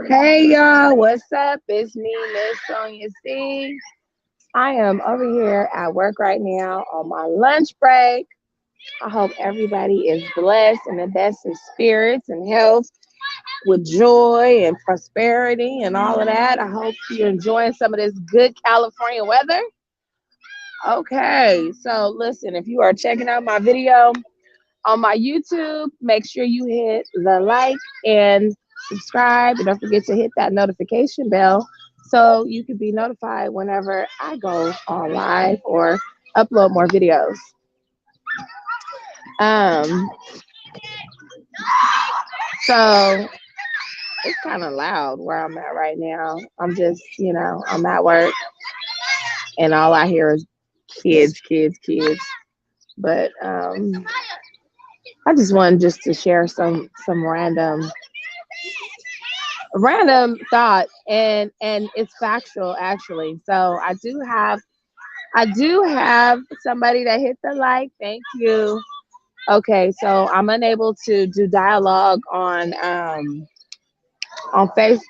Hey y'all, what's up? It's me, Miss Sonia C. I am over here at work right now on my lunch break. I hope everybody is blessed and the best in spirits and health with joy and prosperity and all of that. I hope you're enjoying some of this good California weather. Okay, so listen, if you are checking out my video on my YouTube, make sure you hit the like and subscribe. And don't forget to hit that notification bell so you can be notified whenever I go on live or upload more videos. Um, so it's kind of loud where I'm at right now. I'm just, I'm at work and all I hear is kids, kids, kids. But I just wanted just to share some random thought and it's factual actually. So I do have somebody that hit the like. Thank you. Okay, so I'm unable to do dialogue on face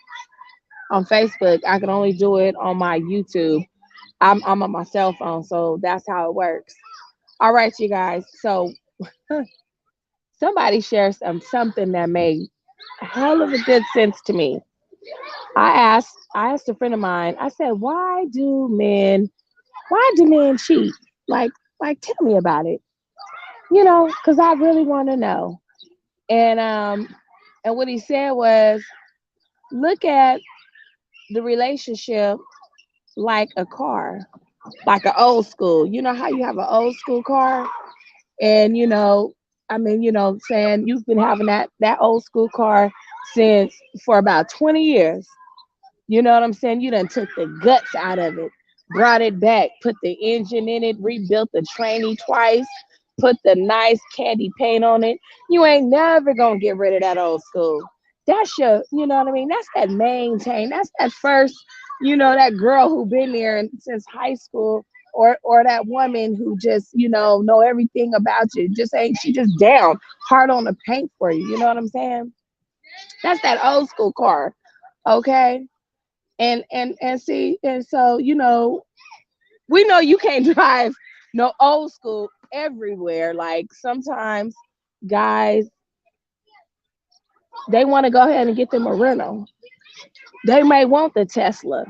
on Facebook. I can only do it on my YouTube. I'm on my cell phone, so that's how it works. All right, you guys. So somebody shared something that made a hell of a good sense to me. I asked a friend of mine. I said, why do men cheat? Like like tell me about it. Because I really want to know. And what he said was, look at the relationship like a car, like an old school. You know how you have an old school car, and saying you've been having that old school car since for about 20 years. You know what I'm saying? You done took the guts out of it, brought it back, put the engine in it, rebuilt the tranny twice, put the nice candy paint on it. You ain't never gonna get rid of that old school. That's your, you know what I mean? That's that maintain. That's that first, that girl who been there since high school, or that woman who just, know everything about you. Just ain't she just down, hard on the paint for you. You know what I'm saying? That's that old school car. Okay. And see, and so we know you can't drive no old school everywhere. Like sometimes guys, they want to go ahead and get them a rental. They may want the Tesla,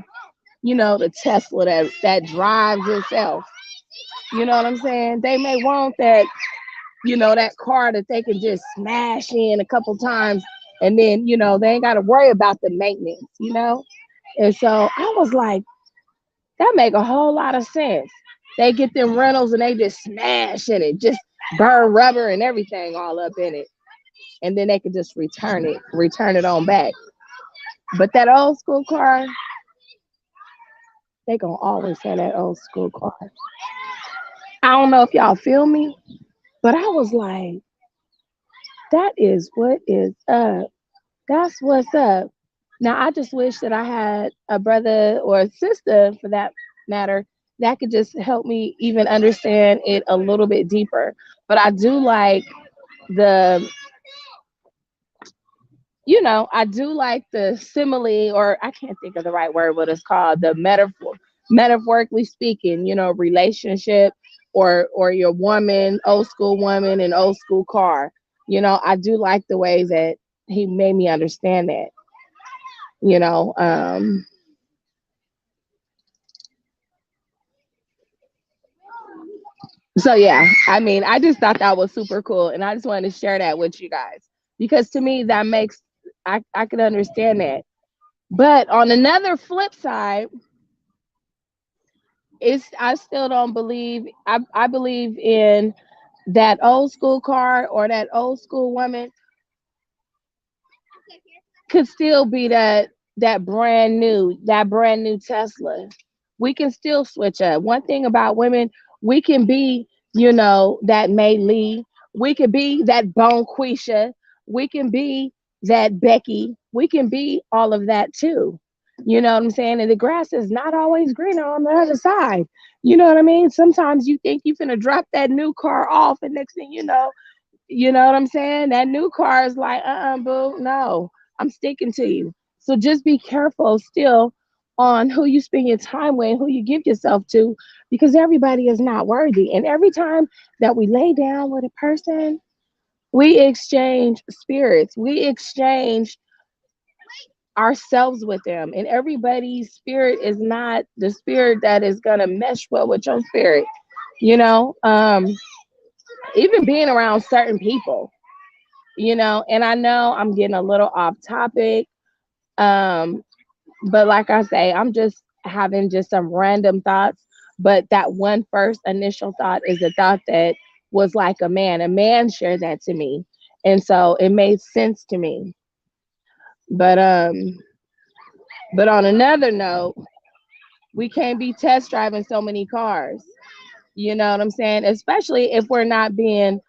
the Tesla that drives itself. You know what I'm saying? They may want that, that car that they can just smash in a couple times, and then, they ain't got to worry about the maintenance. And so I was like, that make a whole lot of sense. They get them rentals and they just smash in it, just burn rubber and everything all up in it. And then they can just return it on back. But that old school car, they gonna always have that old school car. I don't know if y'all feel me, but I was like, that is what is up. That's what's up. Now I just wish that I had a brother or a sister for that matter that could just help me even understand it a little bit deeper. But I do like the I do like the simile, or I can't think of the right word, what it's called, the metaphorically speaking, relationship, or your woman, old school woman and old school car. I do like the ways that he made me understand that, you know. So yeah, I mean, I just thought that was super cool, and I just wanted to share that with you guys because to me that makes I can understand that. But on another flip side, it's I still don't believe I believe in that old school car or that old school woman could still be that brand new Tesla. We can still switch up. One thing about women, we can be, that May Lee. We can be that Bonquisha. We can be that Becky. We can be all of that too. You know what I'm saying? And the grass is not always greener on the other side. You know what I mean? Sometimes you think you're gonna drop that new car off, and next thing you know, You know what I'm saying? That new car is like, boo, no, I'm sticking to you. So just be careful still on who you spend your time with, who you give yourself to, because everybody is not worthy. And every time that we lay down with a person, we exchange spirits, we exchange ourselves with them. And everybody's spirit is not the spirit that is going to mesh well with your spirit, you know? Even being around certain people, and I know I'm getting a little off topic. Um, but like I say, I'm just having just some random thoughts. But that one first initial thought is a thought that was like a man. A man shared that to me. And so it made sense to me. But on another note, we can't be test driving so many cars. You know what I'm saying? Especially if we're not being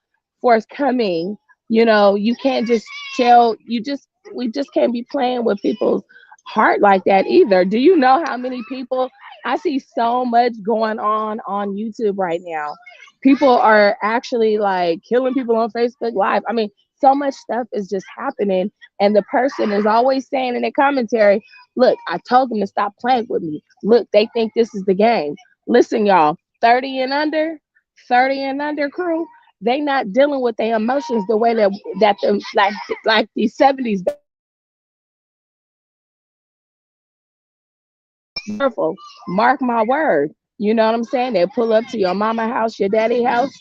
forthcoming. You can't just tell you just we just can't be playing with people's heart like that either. Do you know how many people I see so much going on YouTube right now? People are actually like killing people on Facebook Live. I mean, so much stuff is just happening, and the person is always saying in their commentary, "Look, I told them to stop playing with me. Look, they think this is the game." Listen, y'all, 30 and under, 30 and under crew, they not dealing with their emotions the way that the like these 70s. Careful, mark my word. You know what I'm saying? They pull up to your mama house, your daddy house,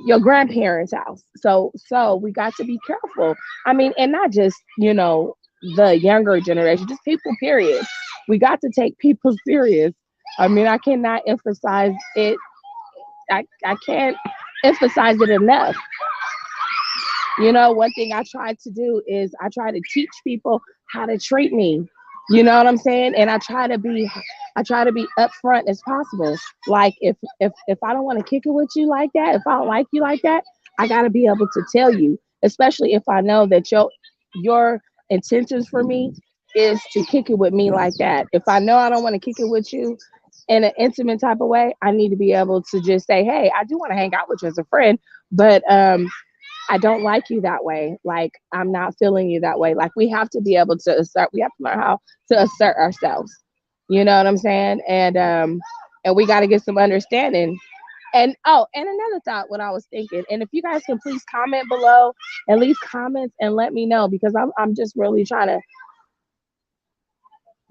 your grandparents' house. So we got to be careful. I mean, and not just, the younger generation, just people, period. We got to take people serious. I mean, I cannot emphasize it. I can't emphasize it enough. One thing I try to do is I try to teach people how to treat me. You know what I'm saying? And I try to be upfront as possible. Like if I don't want to kick it with you like that, if I don't like you like that, I gotta be able to tell you, especially if I know that your intentions for me is to kick it with me like that. If I know I don't want to kick it with you in an intimate type of way, I need to be able to just say, hey, I do want to hang out with you as a friend, but I don't like you that way. Like, I'm not feeling you that way. Like, we have to be able to assert, we have to learn how to assert ourselves. You know what I'm saying? And we got to get some understanding. And oh, and another thought, what I was thinking, and if you guys can please comment below and leave comments and let me know, because I'm just really trying to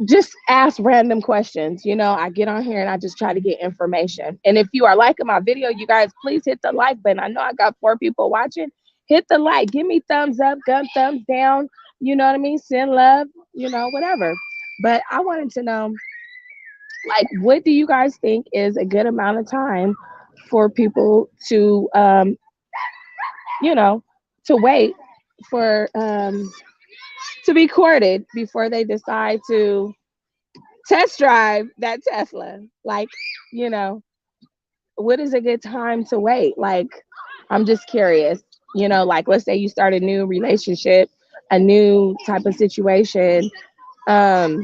just ask random questions. I get on here and I just try to get information. And if you are liking my video, you guys, please hit the like button. I know I got 4 people watching. Hit the like, give me thumbs up, gun thumbs down. You know what I mean? Send love, whatever. But I wanted to know, like, what do you guys think is a good amount of time for people you know, to wait for to be courted before they decide to test drive that Tesla? Like, you know, what is a good time to wait? Like, I'm just curious. Like, let's say you start a new relationship, a new type of situation. Um,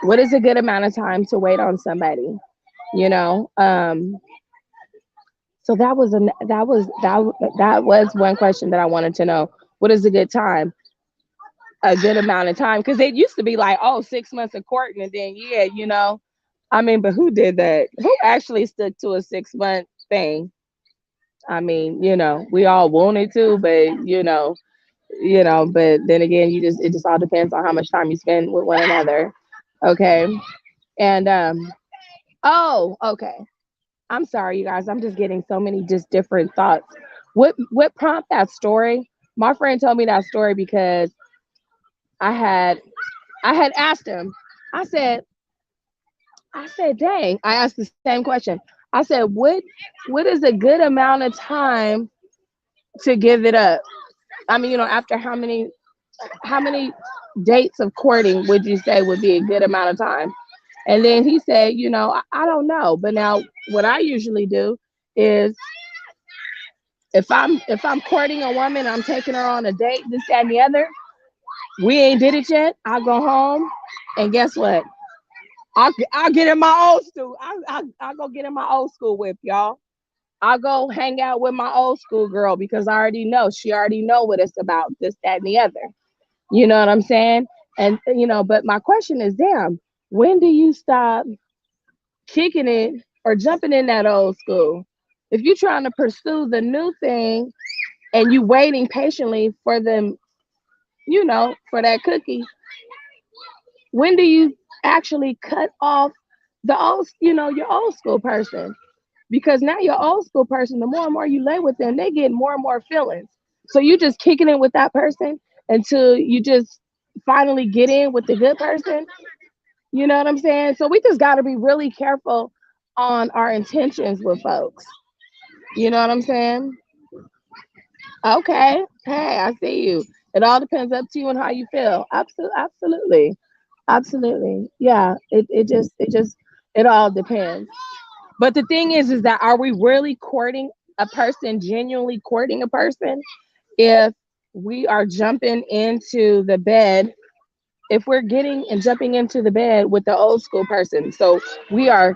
what is a good amount of time to wait on somebody? You know. So that was one question that I wanted to know. What is a good time? A good amount of time, because it used to be like, oh, 6 months of courting, and then yeah, I mean, but who did that? Who actually stuck to a 6 month thing? I mean, we all wanted to, but but then again, it just all depends on how much time you spend with one another. Okay. And oh, okay. I'm sorry, you guys. I'm just getting so many just different thoughts. What prompted that story? My friend told me that story because I had I had asked him. I said, dang. I asked the same question. I said, what is a good amount of time to give it up? I mean, after how many dates of courting would you say would be a good amount of time? And then he said, I don't know. But now what I usually do is if I'm courting a woman, I'm taking her on a date, this, that, and the other. We ain't did it yet. I'll go home, and guess what? I'll get in my old school. I'll go get in my old school whip, y'all. I'll go hang out with my old school girl because I already know she already know what it's about, this, that, and the other. You know what I'm saying? And but my question is, damn, when do you stop kicking it or jumping in that old school? If you're trying to pursue the new thing and you waiting patiently for them, for that cookie, when do you actually cut off the old, your old school person? Because now your old school person, the more and more you lay with them, they get more and more feelings. So you just kicking in with that person until you just finally get in with the good person. You know what I'm saying? So we just got to be really careful on our intentions with folks. You know what I'm saying? Okay. Hey, I see you. It all depends up to you and how you feel. Absolutely. Absolutely. Yeah. It all depends. But the thing is that are we really courting a person, genuinely courting a person, if we are jumping into the bed, if we're getting and jumping into the bed with the old school person? So we are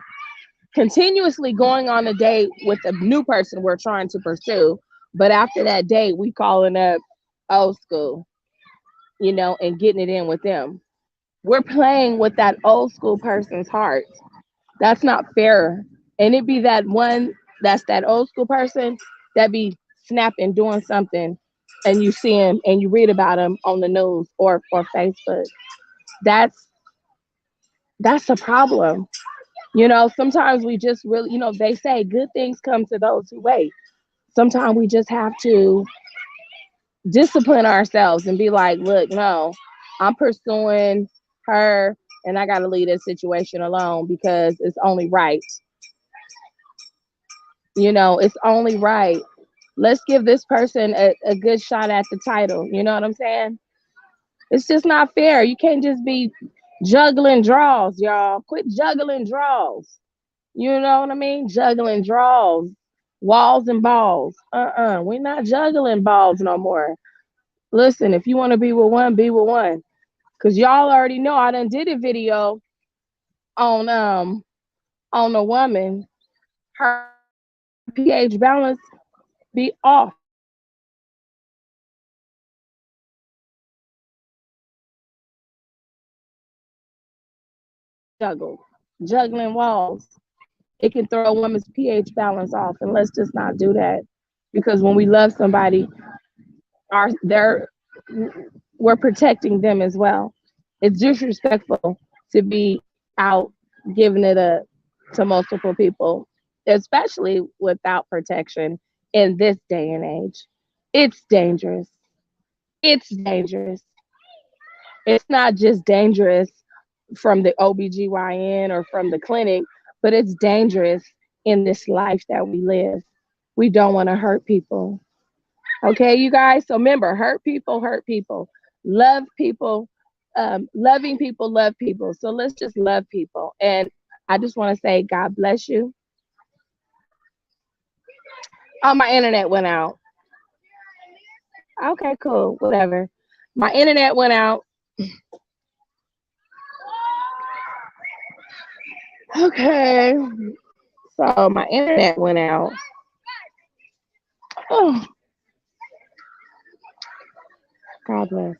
continuously going on a date with a new person we're trying to pursue. But after that date, we calling up old school, and getting it in with them. We're playing with that old school person's heart. That's not fair. And it be that one that's that old school person that be snapping, doing something, and you see him and you read about him on the news or Facebook. That's that's a problem. Sometimes we just really, they say good things come to those who wait. Sometimes we just have to discipline ourselves and be like, look, no, I'm pursuing her and I got to leave this situation alone because it's only right. It's only right. Let's give this person a good shot at the title. You know what I'm saying? It's just not fair. You can't just be juggling draws, y'all. Quit juggling draws. You know what I mean? Juggling draws, walls and balls. We're not juggling balls no more. Listen, if you want to be with one, be with one. Cause y'all already know I done did a video on a woman. Her pH balance be off. Juggle, juggling walls. It can throw a woman's pH balance off, and let's just not do that. Because when we love somebody, our they're we're protecting them as well. It's disrespectful to be out giving it up to multiple people, especially without protection in this day and age. It's dangerous. It's dangerous. It's not just dangerous from the OBGYN or from the clinic, but it's dangerous in this life that we live. We don't want to hurt people. Okay, you guys. So remember, hurt people, hurt people. Love people, loving people, love people. So let's just love people. And I just want to say, God bless you. Oh, my internet went out. Okay, cool. Whatever. My internet went out. Okay. So my internet went out. Oh, God bless.